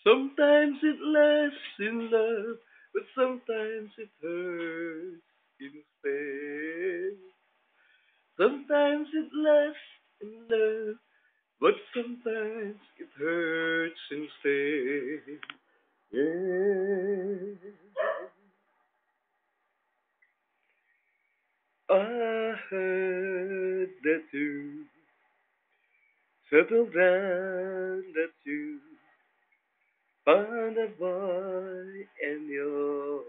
Sometimes it lasts in love, but sometimes it hurts instead. Sometimes it lasts in love, but sometimes it hurts instead. Yeah. I heard that you settled down, that you found a boy and you're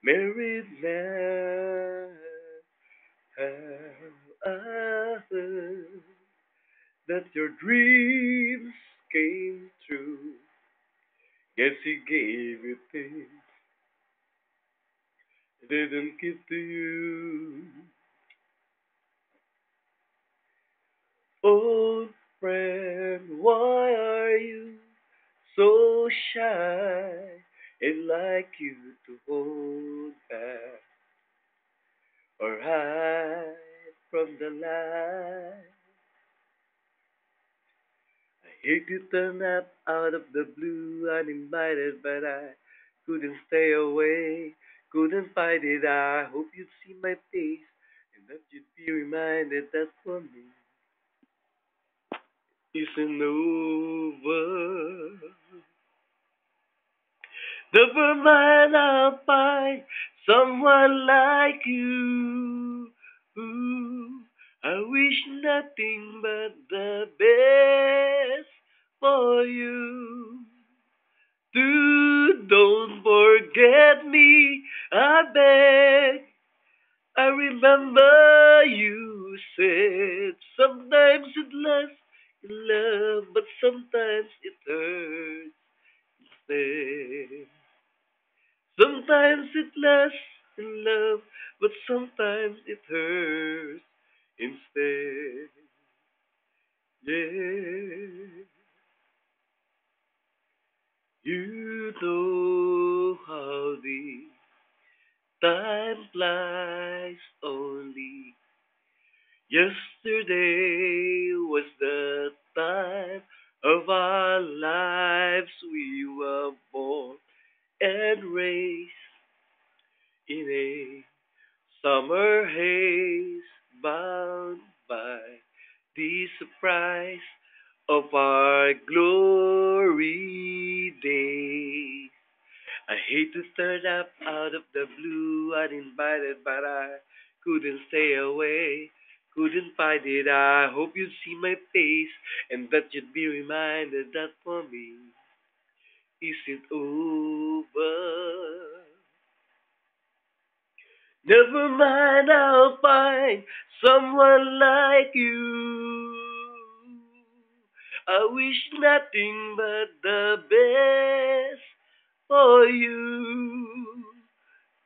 married now. Have I heard that your dreams came true? Guess he gave you things he didn't give to you. Old friend, why are you so shy? I'd like you to hold back or hide from the light. I hate to turn up out of the blue uninvited, but I couldn't stay away, couldn't fight it. I hope you'd see my face and that you'd be reminded that for me isn't over. Never mind, I'll find someone like you. Ooh, I wish nothing but the best for you. Don't forget me, I beg. I remember you said sometimes it lasts in love, but sometimes it hurts instead. Sometimes it lasts in love, but sometimes it hurts instead. Yeah, you know how the time flies only. Yesterday was the time of our lives. We were born and raised in a summer haze, bound by the surprise of our glory days. I hate to turn up out of the blue uninvited, but I couldn't stay away, couldn't fight it. I hope you'd see my face and that you'd be reminded that for me, is it over? Never mind, I'll find someone like you. I wish nothing but the best for you.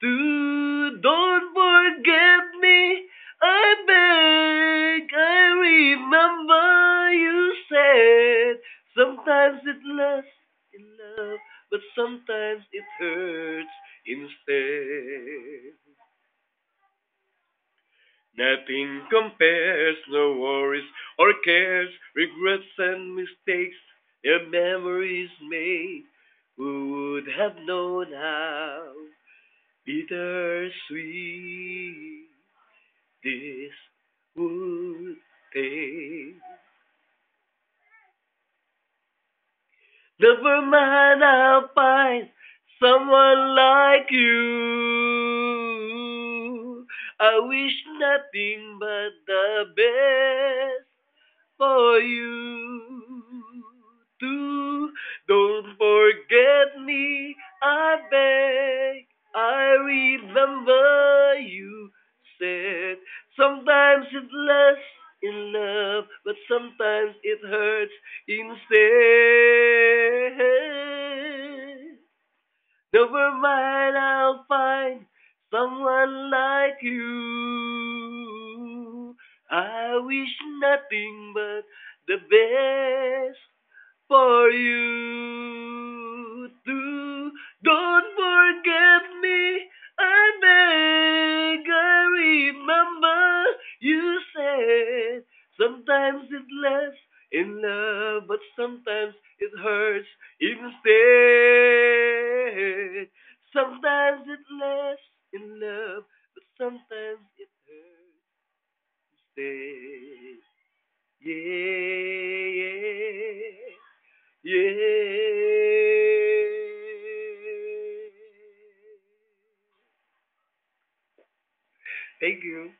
Don't forget me, I beg. I remember you said sometimes it lasts in love, but sometimes it hurts instead. Nothing compares, no worries or cares, regrets and mistakes, their memories made. Who would have known how bittersweet this would taste? Never mind, I'll find someone like you. I wish nothing but the best for you. Do don't forget me, I beg. I remember you said sometimes it lasts in love, but sometimes it hurts instead. Never mind, I'll find someone like you. I wish nothing but the best for you. Don't forget me, I beg. I remember you said sometimes it lasts in love, but sometimes it hurts instead. Sometimes it lasts in love, but sometimes it hurts instead. Yeah, yeah, yeah. Thank you.